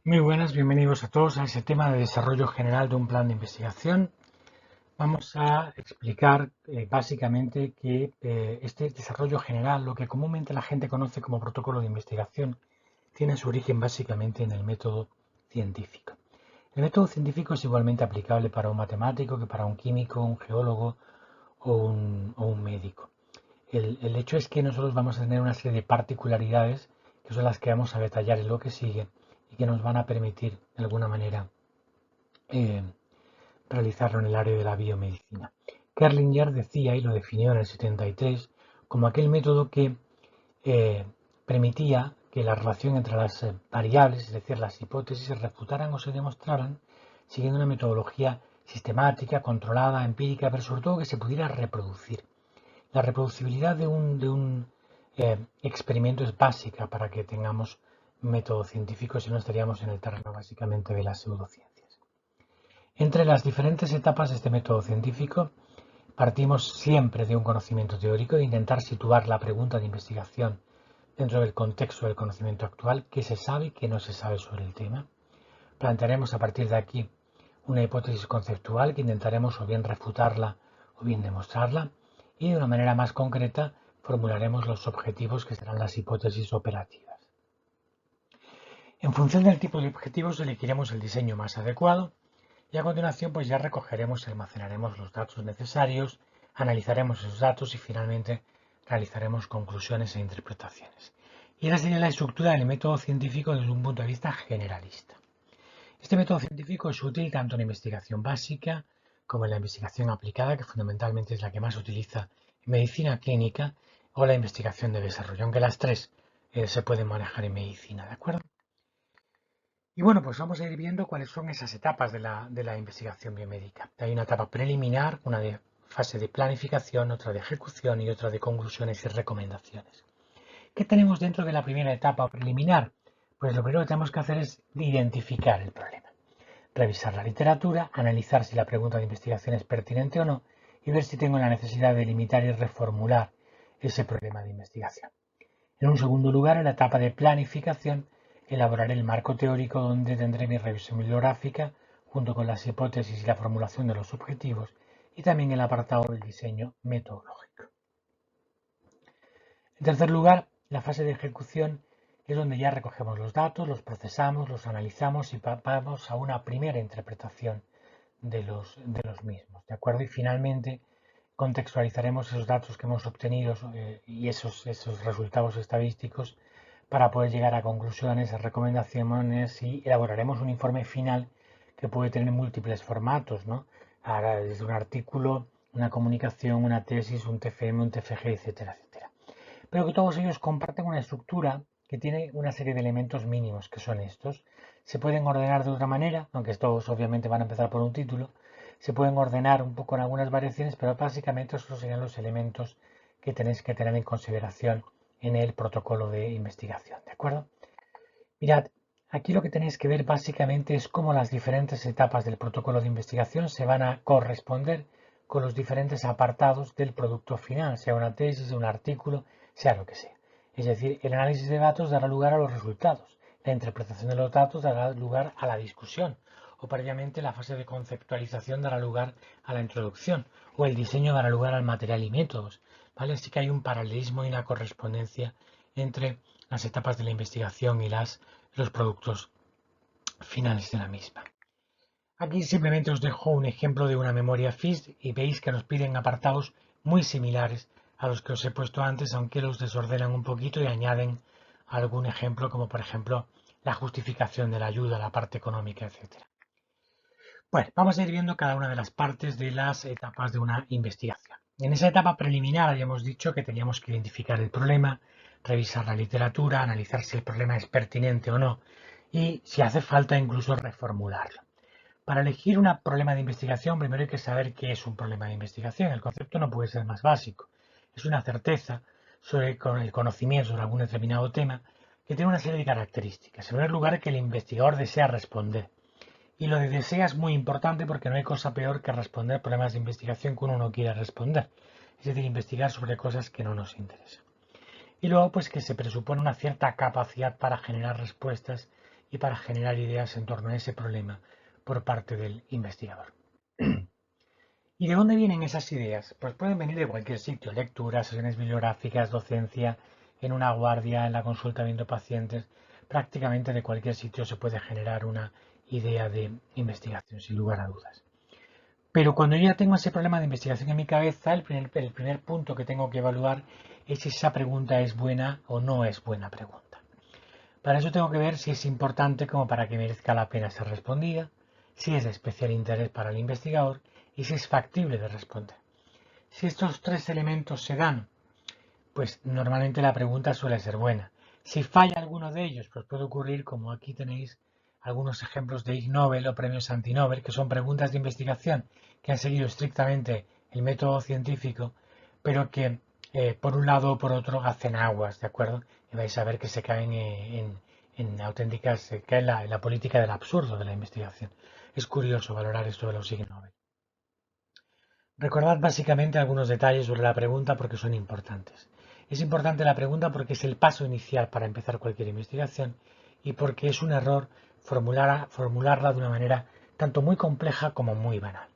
Muy buenas, bienvenidos a todos a ese tema de desarrollo general de un plan de investigación. Vamos a explicar básicamente que este desarrollo general, lo que comúnmente la gente conoce como protocolo de investigación, tiene su origen básicamente en el método científico. El método científico es igualmente aplicable para un matemático que para un químico, un geólogo o un médico. El hecho es que nosotros vamos a tener una serie de particularidades que son las que vamos a detallar en lo que sigue y que nos van a permitir, de alguna manera, eh, realizarlo en el área de la biomedicina. Kerlinger decía, y lo definió en el 73, como aquel método que permitía que la relación entre las variables, es decir, las hipótesis, se refutaran o se demostraran siguiendo una metodología sistemática, controlada, empírica, pero sobre todo que se pudiera reproducir. La reproducibilidad de un experimento es básica para que tengamos método científico, si no estaríamos en el terreno básicamente de las pseudociencias. Entre las diferentes etapas de este método científico, partimos siempre de un conocimiento teórico e intentar situar la pregunta de investigación dentro del contexto del conocimiento actual, qué se sabe y qué no se sabe sobre el tema. Plantearemos a partir de aquí una hipótesis conceptual que intentaremos o bien refutarla o bien demostrarla, y de una manera más concreta formularemos los objetivos que serán las hipótesis operativas. En función del tipo de objetivos elegiremos el diseño más adecuado y a continuación pues ya recogeremos y almacenaremos los datos necesarios, analizaremos esos datos y finalmente realizaremos conclusiones e interpretaciones. Y esa sería la estructura del método científico desde un punto de vista generalista. Este método científico es útil tanto en la investigación básica como en la investigación aplicada, que fundamentalmente es la que más se utiliza en medicina clínica, o la investigación de desarrollo, aunque las tres se pueden manejar en medicina, ¿de acuerdo? Y bueno, pues vamos a ir viendo cuáles son esas etapas de la investigación biomédica. Hay una etapa preliminar, una de fase de planificación, otra de ejecución y otra de conclusiones y recomendaciones. ¿Qué tenemos dentro de la primera etapa preliminar? Pues lo primero que tenemos que hacer es identificar el problema, revisar la literatura, analizar si la pregunta de investigación es pertinente o no y ver si tengo la necesidad de limitar y reformular ese problema de investigación. En un segundo lugar, en la etapa de planificación, elaboraré el marco teórico donde tendré mi revisión bibliográfica junto con las hipótesis y la formulación de los objetivos y también el apartado del diseño metodológico. En tercer lugar, la fase de ejecución es donde ya recogemos los datos, los procesamos, los analizamos y vamos a una primera interpretación de los mismos. ¿De acuerdo? Y finalmente contextualizaremos esos datos que hemos obtenido y esos resultados estadísticos para poder llegar a conclusiones, a recomendaciones y elaboraremos un informe final que puede tener múltiples formatos, ¿no? Desde un artículo, una comunicación, una tesis, un TFM, un TFG, etcétera, etcétera. Pero que todos ellos comparten una estructura que tiene una serie de elementos mínimos, que son estos. Se pueden ordenar de otra manera, aunque todos obviamente van a empezar por un título. Se pueden ordenar un poco en algunas variaciones, pero básicamente estos serían los elementos que tenéis que tener en consideración en el protocolo de investigación, ¿de acuerdo? Mirad, aquí lo que tenéis que ver básicamente es cómo las diferentes etapas del protocolo de investigación se van a corresponder con los diferentes apartados del producto final, sea una tesis, un artículo, sea lo que sea. Es decir, el análisis de datos dará lugar a los resultados, la interpretación de los datos dará lugar a la discusión, o previamente la fase de conceptualización dará lugar a la introducción, o el diseño dará lugar al material y métodos. ¿Vale? Así que hay un paralelismo y una correspondencia entre las etapas de la investigación y los productos finales de la misma. Aquí simplemente os dejo un ejemplo de una memoria FIST y veis que nos piden apartados muy similares a los que os he puesto antes, aunque los desordenan un poquito y añaden algún ejemplo, como por ejemplo la justificación de la ayuda, la parte económica, etc. Bueno, vamos a ir viendo cada una de las partes de las etapas de una investigación. En esa etapa preliminar habíamos dicho que teníamos que identificar el problema, revisar la literatura, analizar si el problema es pertinente o no y, si hace falta, incluso reformularlo. Para elegir un problema de investigación, primero hay que saber qué es un problema de investigación. El concepto no puede ser más básico. Es una certeza sobre el conocimiento sobre algún determinado tema que tiene una serie de características. En primer lugar, que el investigador desea responder. Y lo de desea es muy importante porque no hay cosa peor que responder problemas de investigación que uno no quiere responder. Es decir, investigar sobre cosas que no nos interesan. Y luego, pues que se presupone una cierta capacidad para generar respuestas y para generar ideas en torno a ese problema por parte del investigador. ¿Y de dónde vienen esas ideas? Pues pueden venir de cualquier sitio, lecturas, sesiones bibliográficas, docencia, en una guardia, en la consulta viendo pacientes, prácticamente de cualquier sitio se puede generar una idea de investigación, sin lugar a dudas. Pero cuando yo ya tengo ese problema de investigación en mi cabeza, el primer punto que tengo que evaluar es si esa pregunta es buena o no es buena pregunta. Para eso tengo que ver si es importante como para que merezca la pena ser respondida, si es de especial interés para el investigador y si es factible de responder. Si estos tres elementos se dan, pues normalmente la pregunta suele ser buena. Si falla alguno de ellos, pues puede ocurrir como aquí tenéis algunos ejemplos de Ig Nobel o premios anti-Nobel, que son preguntas de investigación que han seguido estrictamente el método científico, pero que por un lado o por otro hacen aguas, ¿de acuerdo? Y vais a ver que se caen en auténticas, se cae en la política del absurdo de la investigación. Es curioso valorar esto de los Ig Nobel. Recordad básicamente algunos detalles sobre la pregunta porque son importantes. Es importante la pregunta porque es el paso inicial para empezar cualquier investigación y porque es un error formularla de una manera tanto muy compleja como muy banal.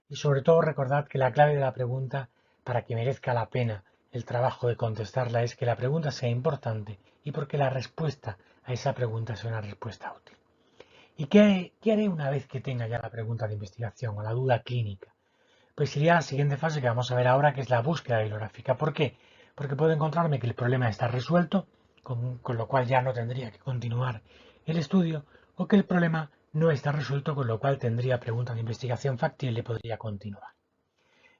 Y sobre todo recordad que la clave de la pregunta, para que merezca la pena el trabajo de contestarla, es que la pregunta sea importante y porque la respuesta a esa pregunta sea una respuesta útil. ¿Y qué haré una vez que tenga ya la pregunta de investigación o la duda clínica? Pues iría a la siguiente fase que vamos a ver ahora, que es la búsqueda bibliográfica. ¿Por qué? Porque puedo encontrarme que el problema está resuelto, con lo cual ya no tendría que continuar el estudio, o que el problema no está resuelto, con lo cual tendría pregunta de investigación factible y podría continuar.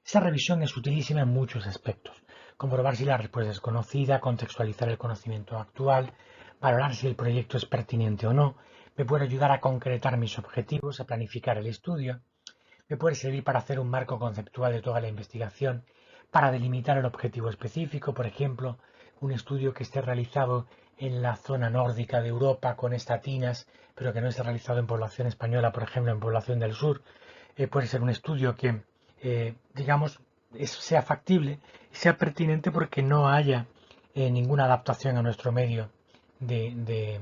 Esa revisión es utilísima en muchos aspectos. Comprobar si la respuesta es conocida, contextualizar el conocimiento actual, valorar si el proyecto es pertinente o no, me puede ayudar a concretar mis objetivos, a planificar el estudio, me puede servir para hacer un marco conceptual de toda la investigación, para delimitar el objetivo específico, por ejemplo, un estudio que esté realizado en la zona nórdica de Europa con estatinas, pero que no esté realizado en población española, por ejemplo, en población del sur. Puede ser un estudio que, digamos, sea factible, sea pertinente porque no haya ninguna adaptación a nuestro medio de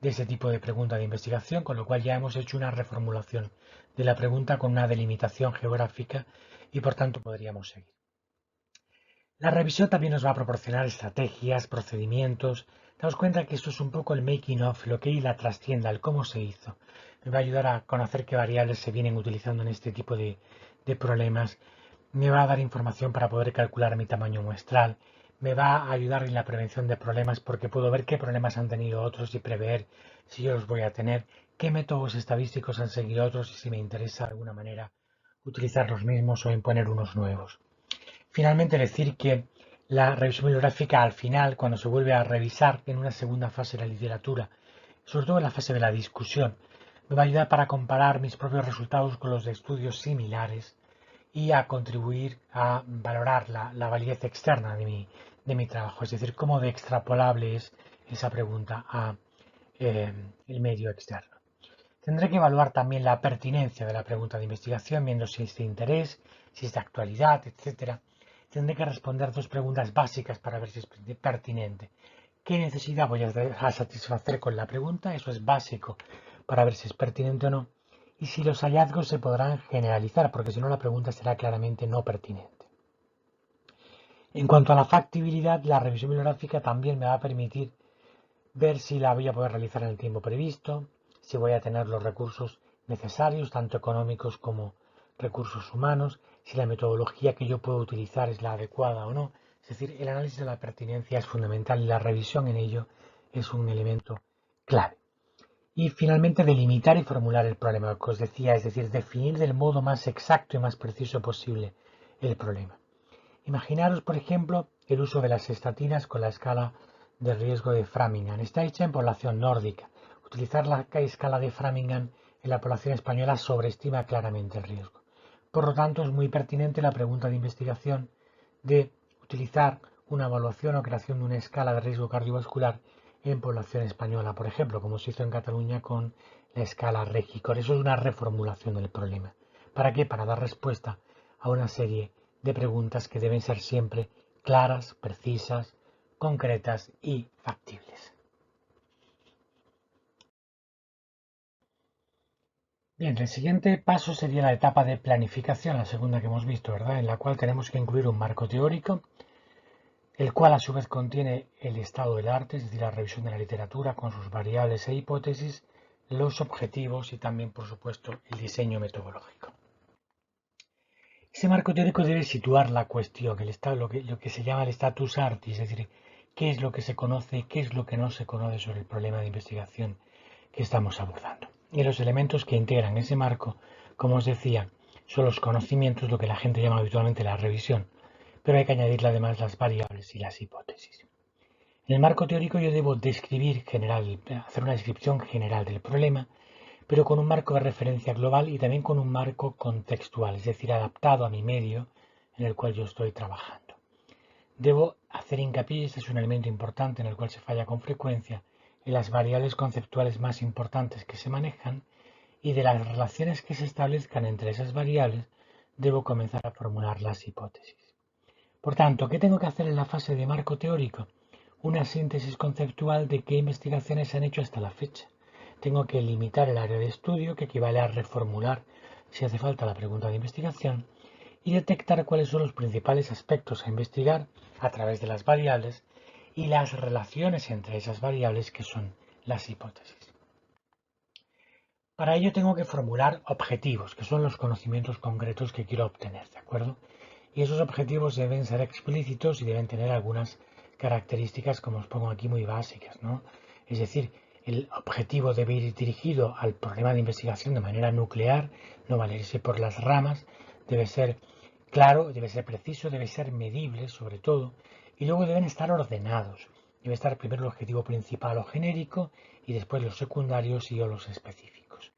ese tipo de pregunta de investigación, con lo cual ya hemos hecho una reformulación de la pregunta con una delimitación geográfica y por tanto podríamos seguir. La revisión también nos va a proporcionar estrategias, procedimientos. Damos cuenta que esto es un poco el making of, lo que hay la trascienda, el cómo se hizo. Me va a ayudar a conocer qué variables se vienen utilizando en este tipo de problemas. Me va a dar información para poder calcular mi tamaño muestral. Me va a ayudar en la prevención de problemas porque puedo ver qué problemas han tenido otros y prever si yo los voy a tener, qué métodos estadísticos han seguido otros y si me interesa de alguna manera utilizar los mismos o imponer unos nuevos. Finalmente decir que la revisión bibliográfica al final, cuando se vuelve a revisar en una segunda fase de la literatura, sobre todo en la fase de la discusión, me va a ayudar para comparar mis propios resultados con los de estudios similares y a contribuir a valorar la validez externa de mi trabajo, es decir, cómo de extrapolable es esa pregunta a el medio externo. Tendré que evaluar también la pertinencia de la pregunta de investigación, viendo si es de interés, si es de actualidad, etc. Tendré que responder dos preguntas básicas para ver si es pertinente. ¿Qué necesidad voy a satisfacer con la pregunta? Eso es básico para ver si es pertinente o no. Y si los hallazgos se podrán generalizar, porque si no la pregunta será claramente no pertinente. En cuanto a la factibilidad, la revisión bibliográfica también me va a permitir ver si la voy a poder realizar en el tiempo previsto, si voy a tener los recursos necesarios, tanto económicos como recursos humanos, si la metodología que yo puedo utilizar es la adecuada o no. Es decir, el análisis de la pertinencia es fundamental y la revisión en ello es un elemento clave. Y finalmente delimitar y formular el problema, que os decía, es decir, definir del modo más exacto y más preciso posible el problema. Imaginaros, por ejemplo, el uso de las estatinas con la escala de riesgo de Framingham. Está hecha en población nórdica. Utilizar la escala de Framingham en la población española sobreestima claramente el riesgo. Por lo tanto, es muy pertinente la pregunta de investigación de utilizar una evaluación o creación de una escala de riesgo cardiovascular en población española, por ejemplo, como se hizo en Cataluña con la escala Regicor. Eso es una reformulación del problema. ¿Para qué? Para dar respuesta a una serie de preguntas que deben ser siempre claras, precisas, concretas y factibles. Bien, el siguiente paso sería la etapa de planificación, la segunda que hemos visto, ¿verdad? En la cual tenemos que incluir un marco teórico, el cual a su vez contiene el estado del arte, es decir, la revisión de la literatura con sus variables e hipótesis, los objetivos y también, por supuesto, el diseño metodológico. Ese marco teórico debe situar la cuestión, lo que se llama el status artis, es decir, qué es lo que se conoce, qué es lo que no se conoce sobre el problema de investigación que estamos abordando. Y los elementos que integran ese marco, como os decía, son los conocimientos, lo que la gente llama habitualmente la revisión, pero hay que añadirle además las variables y las hipótesis. En el marco teórico yo debo hacer una descripción general del problema, pero con un marco de referencia global y también con un marco contextual, es decir, adaptado a mi medio en el cual yo estoy trabajando. Debo hacer hincapié, y este es un elemento importante en el cual se falla con frecuencia, en las variables conceptuales más importantes que se manejan y de las relaciones que se establezcan entre esas variables, debo comenzar a formular las hipótesis. Por tanto, ¿qué tengo que hacer en la fase de marco teórico? Una síntesis conceptual de qué investigaciones se han hecho hasta la fecha. Tengo que limitar el área de estudio, que equivale a reformular, si hace falta, la pregunta de investigación, y detectar cuáles son los principales aspectos a investigar a través de las variables y las relaciones entre esas variables que son las hipótesis. Para ello tengo que formular objetivos, que son los conocimientos concretos que quiero obtener, ¿de acuerdo? Y esos objetivos deben ser explícitos y deben tener algunas características, como os pongo aquí, muy básicas, ¿no? Es decir, el objetivo debe ir dirigido al problema de investigación de manera nuclear, no valerse por las ramas, debe ser claro, debe ser preciso, debe ser medible sobre todo, y luego deben estar ordenados. Debe estar primero el objetivo principal o genérico y después los secundarios y o los específicos.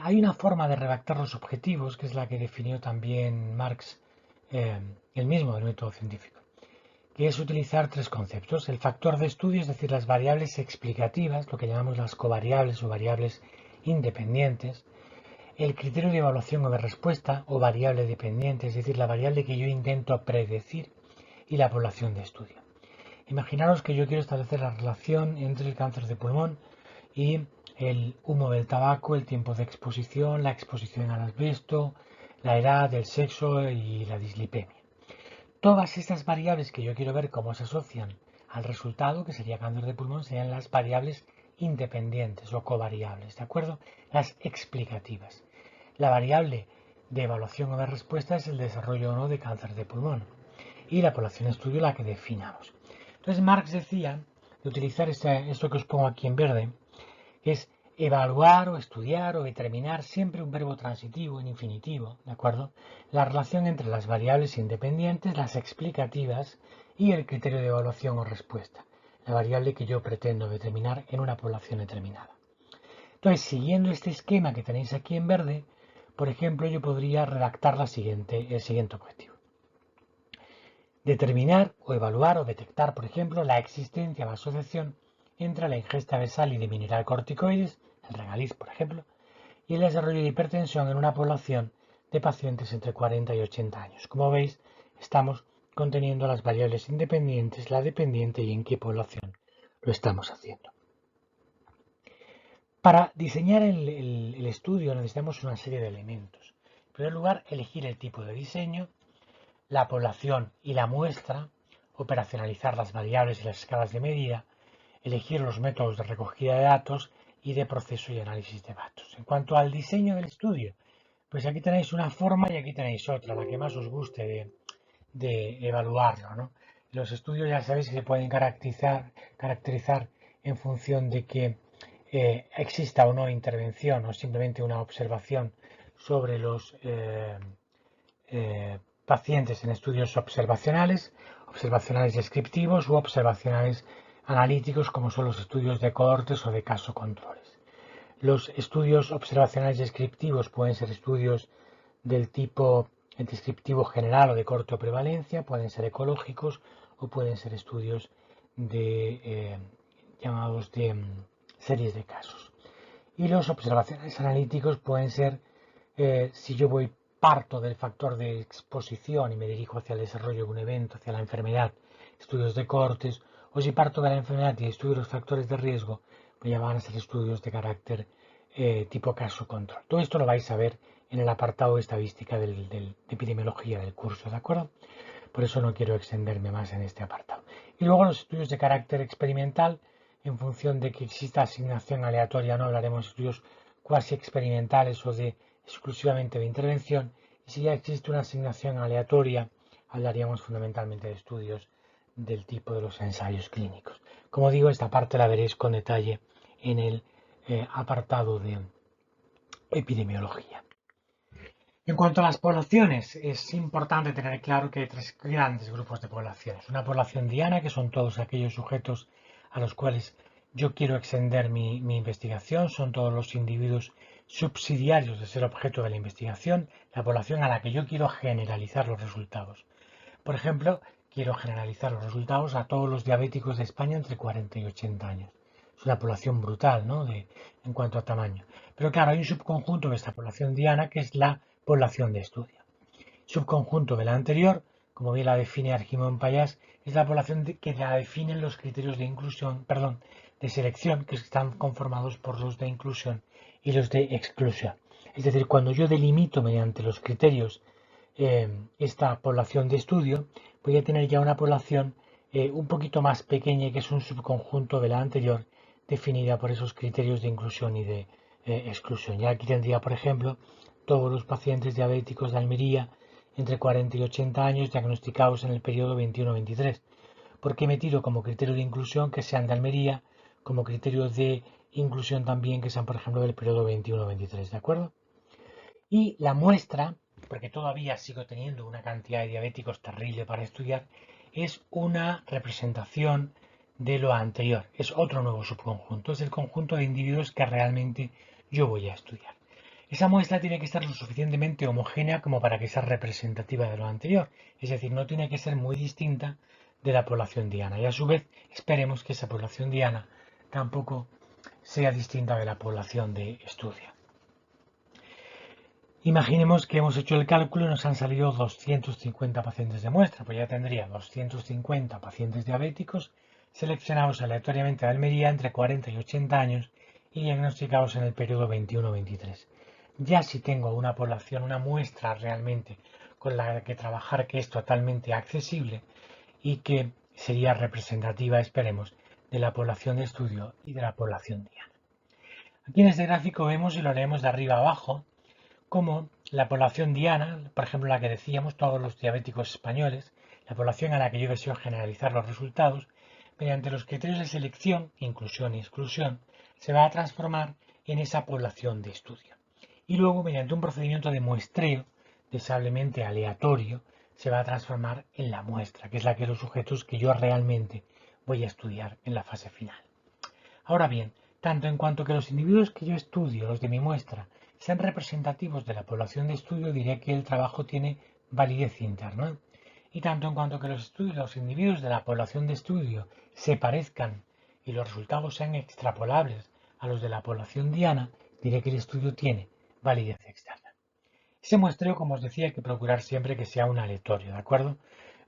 Hay una forma de redactar los objetivos, que es la que definió también Marx, el mismo del método científico, que es utilizar tres conceptos. El factor de estudio, es decir, las variables explicativas, lo que llamamos las covariables o variables independientes. El criterio de evaluación o de respuesta o variable dependiente, es decir, la variable que yo intento predecir. Y la población de estudio. Imaginaros que yo quiero establecer la relación entre el cáncer de pulmón y el humo del tabaco, el tiempo de exposición, la exposición al asbesto, la edad, el sexo y la dislipemia. Todas estas variables que yo quiero ver cómo se asocian al resultado, que sería cáncer de pulmón, serían las variables independientes o covariables, ¿de acuerdo? Las explicativas. La variable de evaluación o de respuesta es el desarrollo o no de cáncer de pulmón. Y la población de estudio la que definamos. Entonces Marx decía de utilizar esto que os pongo aquí en verde, que es evaluar o estudiar o determinar, siempre un verbo transitivo en infinitivo, ¿de acuerdo? La relación entre las variables independientes, las explicativas y el criterio de evaluación o respuesta, la variable que yo pretendo determinar en una población determinada. Entonces, siguiendo este esquema que tenéis aquí en verde, por ejemplo, yo podría redactar el siguiente objetivo. Determinar o evaluar o detectar, por ejemplo, la existencia o asociación entre la ingesta de sal y de mineral corticoides, el regaliz, por ejemplo, y el desarrollo de hipertensión en una población de pacientes entre 40 y 80 años. Como veis, estamos conteniendo las variables independientes, la dependiente y en qué población lo estamos haciendo. Para diseñar el estudio necesitamos una serie de elementos. En primer lugar, elegir el tipo de diseño, la población y la muestra, operacionalizar las variables y las escalas de medida, elegir los métodos de recogida de datos y de proceso y análisis de datos. En cuanto al diseño del estudio, pues aquí tenéis una forma y aquí tenéis otra, la que más os guste de evaluarlo, ¿no? Los estudios ya sabéis que se pueden caracterizar en función de que exista o no intervención o simplemente una observación sobre los pacientes en estudios observacionales descriptivos u observacionales analíticos, como son los estudios de cohortes o de caso controles. Los estudios observacionales descriptivos pueden ser estudios del tipo descriptivo general o de corto prevalencia, pueden ser ecológicos o pueden ser estudios llamados de series de casos. Y los observacionales analíticos pueden ser, si yo parto del factor de exposición y me dirijo hacia el desarrollo de un evento, hacia la enfermedad, estudios de cohortes, o si parto de la enfermedad y estudio los factores de riesgo, pues ya van a ser estudios de carácter tipo caso control. Todo esto lo vais a ver en el apartado de estadística de epidemiología del curso, ¿de acuerdo? Por eso no quiero extenderme más en este apartado. Y luego los estudios de carácter experimental, en función de que exista asignación aleatoria, no hablaremos de estudios cuasi experimentales o de exclusivamente de intervención. Y si ya existe una asignación aleatoria, hablaríamos fundamentalmente de estudios del tipo de los ensayos clínicos. Como digo, esta parte la veréis con detalle en el apartado de epidemiología. En cuanto a las poblaciones, es importante tener claro que hay tres grandes grupos de poblaciones. Una población diana, que son todos aquellos sujetos a los cuales yo quiero extender mi investigación, son todos los individuos subsidiarios de ser objeto de la investigación, la población a la que yo quiero generalizar los resultados. Por ejemplo, quiero generalizar los resultados a todos los diabéticos de España entre 40 y 80 años. Es una población brutal, ¿no? En cuanto a tamaño. Pero claro, hay un subconjunto de esta población diana que es la población de estudio. Subconjunto de la anterior, como bien la define Argimón Payás, es la población que la definen los criterios de inclusión, perdón, de selección, que están conformados por los de inclusión y los de exclusión. Es decir, cuando yo delimito mediante los criterios esta población de estudio, voy a tener ya una población un poquito más pequeña, que es un subconjunto de la anterior, definida por esos criterios de inclusión y de exclusión. Ya aquí tendría, por ejemplo, todos los pacientes diabéticos de Almería entre 40 y 80 años diagnosticados en el periodo 21-23. Porque he metido como criterio de inclusión que sean de Almería, como criterio de inclusión también que sean, por ejemplo, del periodo 21-23, ¿de acuerdo? Y la muestra, porque todavía sigo teniendo una cantidad de diabéticos terrible para estudiar, es una representación de lo anterior. Es otro nuevo subconjunto, es el conjunto de individuos que realmente yo voy a estudiar. Esa muestra tiene que estar lo suficientemente homogénea como para que sea representativa de lo anterior, es decir, no tiene que ser muy distinta de la población diana. Y a su vez, esperemos que esa población diana tampoco sea distinta de la población de estudio. Imaginemos que hemos hecho el cálculo y nos han salido 250 pacientes de muestra, pues ya tendría 250 pacientes diabéticos seleccionados aleatoriamente de Almería entre 40 y 80 años y diagnosticados en el periodo 21-23. Ya si tengo una población, una muestra realmente con la que trabajar, que es totalmente accesible y que sería representativa, esperemos, de la población de estudio y de la población diana. Aquí en este gráfico vemos, y lo leemos de arriba a abajo, como la población diana, por ejemplo la que decíamos, todos los diabéticos españoles, la población a la que yo deseo generalizar los resultados, mediante los criterios de selección, inclusión y exclusión, se va a transformar en esa población de estudio. Y luego, mediante un procedimiento de muestreo, deseablemente aleatorio, se va a transformar en la muestra, que es la que los sujetos que yo realmente voy a estudiar en la fase final. Ahora bien, tanto en cuanto que los individuos que yo estudio, los de mi muestra, sean representativos de la población de estudio, diré que el trabajo tiene validez interna. Y tanto en cuanto que los individuos de la población de estudio se parezcan y los resultados sean extrapolables a los de la población diana, diré que el estudio tiene validez externa. Ese muestreo, como os decía, hay que procurar siempre que sea un aleatorio, ¿de acuerdo?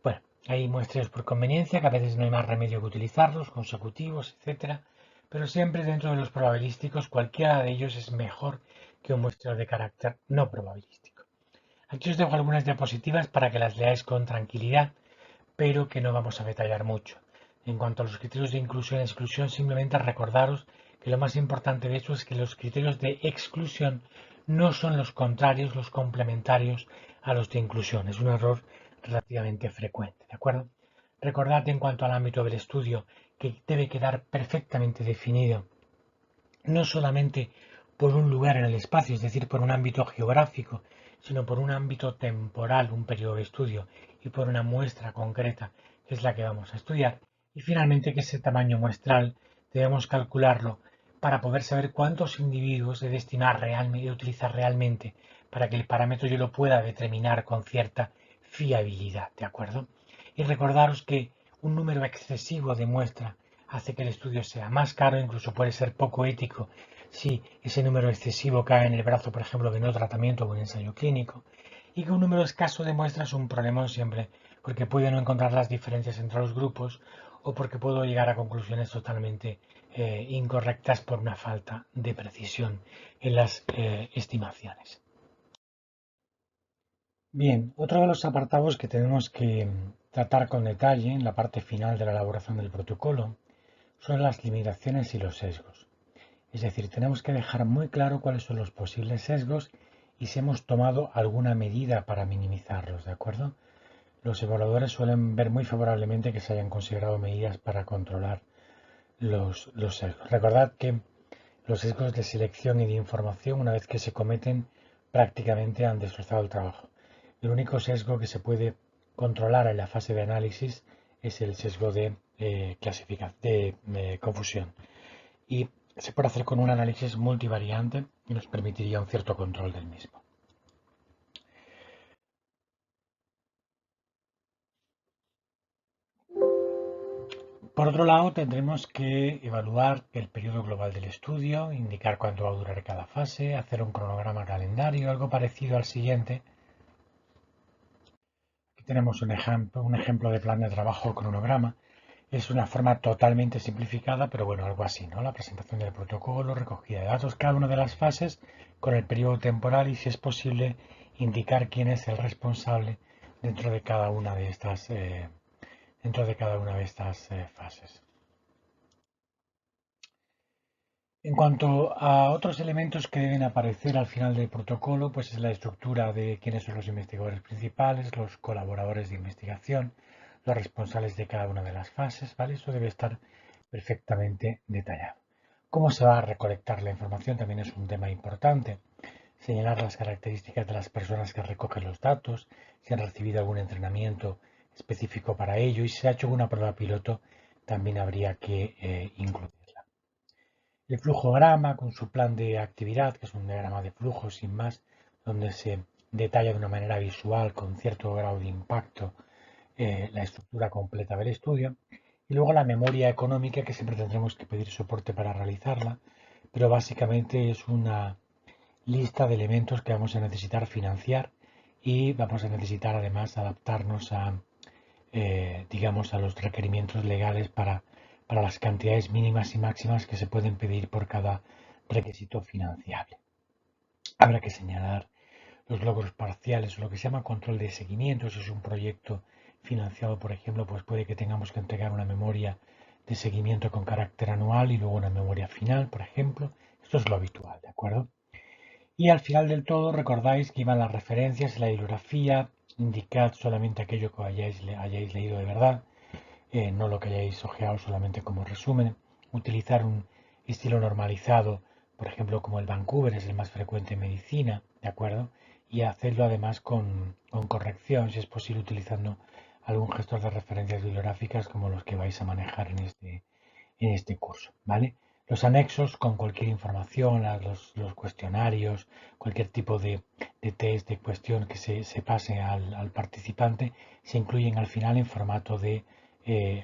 Bueno, hay muestreos por conveniencia, que a veces no hay más remedio que utilizarlos, consecutivos, etcétera, pero siempre dentro de los probabilísticos cualquiera de ellos es mejor que un muestreo de carácter no probabilístico. Aquí os dejo algunas diapositivas para que las leáis con tranquilidad, pero que no vamos a detallar mucho. En cuanto a los criterios de inclusión y exclusión, simplemente recordaros que lo más importante de eso es que los criterios de exclusión no son los contrarios, los complementarios a los de inclusión. Es un error relativamente frecuente, ¿de acuerdo? Recordad en cuanto al ámbito del estudio que debe quedar perfectamente definido, no solamente por un lugar en el espacio, es decir, por un ámbito geográfico, sino por un ámbito temporal, un periodo de estudio, y por una muestra concreta, que es la que vamos a estudiar. Y finalmente que ese tamaño muestral debemos calcularlo para poder saber cuántos individuos he de estimar realmente, utilizar realmente, para que el parámetro yo lo pueda determinar con cierta fiabilidad, ¿de acuerdo? Y recordaros que un número excesivo de muestra hace que el estudio sea más caro, incluso puede ser poco ético si ese número excesivo cae en el brazo, por ejemplo, de no tratamiento o un ensayo clínico, y que un número escaso de muestras es un problema siempre, porque puede no encontrar las diferencias entre los grupos o porque puedo llegar a conclusiones totalmente incorrectas por una falta de precisión en las estimaciones. Bien, otro de los apartados que tenemos que tratar con detalle en la parte final de la elaboración del protocolo son las limitaciones y los sesgos. Es decir, tenemos que dejar muy claro cuáles son los posibles sesgos y si hemos tomado alguna medida para minimizarlos, ¿de acuerdo? Los evaluadores suelen ver muy favorablemente que se hayan considerado medidas para controlar los sesgos. Recordad que los sesgos de selección y de información, una vez que se cometen, prácticamente han destrozado el trabajo. El único sesgo que se puede controlar en la fase de análisis es el sesgo de confusión. Y se puede hacer con un análisis multivariante y nos permitiría un cierto control del mismo. Por otro lado, tendremos que evaluar el periodo global del estudio, indicar cuánto va a durar cada fase, hacer un cronograma calendario, algo parecido al siguiente. Aquí tenemos un ejemplo de plan de trabajo o cronograma. Es una forma totalmente simplificada, pero bueno, algo así, ¿no? La presentación del protocolo, recogida de datos, cada una de las fases con el periodo temporal y, si es posible, indicar quién es el responsable dentro de cada una de estas, fases. En cuanto a otros elementos que deben aparecer al final del protocolo, pues es la estructura de quiénes son los investigadores principales, los colaboradores de investigación, los responsables de cada una de las fases, ¿vale? Eso debe estar perfectamente detallado. ¿Cómo se va a recolectar la información? También es un tema importante. Señalar las características de las personas que recogen los datos, si han recibido algún entrenamiento específico para ello y si se ha hecho una prueba piloto, también habría que incluirla. El flujograma con su plan de actividad, que es un diagrama de flujo sin más, donde se detalla de una manera visual con cierto grado de impacto la estructura completa del estudio. Y luego la memoria económica, que siempre tendremos que pedir soporte para realizarla, pero básicamente es una lista de elementos que vamos a necesitar financiar y vamos a necesitar además adaptarnos a, digamos, a los requerimientos legales para las cantidades mínimas y máximas que se pueden pedir por cada requisito financiable. Habrá que señalar los logros parciales o lo que se llama control de seguimiento. Si es un proyecto financiado, por ejemplo, pues puede que tengamos que entregar una memoria de seguimiento con carácter anual y luego una memoria final, por ejemplo. Esto es lo habitual, ¿de acuerdo? Y al final del todo recordáis que iban las referencias y la bibliografía. Indicad solamente aquello que hayáis leído de verdad, no lo que hayáis ojeado solamente como resumen. Utilizar un estilo normalizado, por ejemplo, como el Vancouver es el más frecuente en medicina, ¿de acuerdo? Y hacerlo además con corrección, si es posible, utilizando algún gestor de referencias bibliográficas como los que vais a manejar en este curso, ¿vale? Los anexos con cualquier información, los cuestionarios, cualquier tipo de test, de cuestión que se pase al participante, se incluyen al final en formato de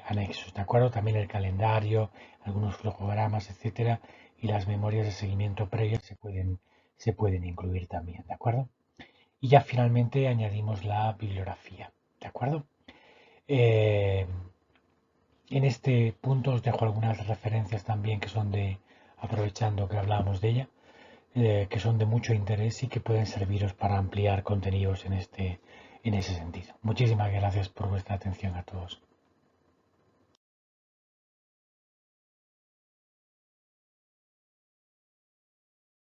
anexos, ¿de acuerdo? También el calendario, algunos flujogramas, etcétera, y las memorias de seguimiento previas se pueden incluir también, ¿de acuerdo? Y ya finalmente añadimos la bibliografía, ¿de acuerdo? Eh, en este punto os dejo algunas referencias también que son aprovechando que hablábamos de ella, que son de mucho interés y que pueden serviros para ampliar contenidos en ese sentido. Muchísimas gracias por vuestra atención a todos.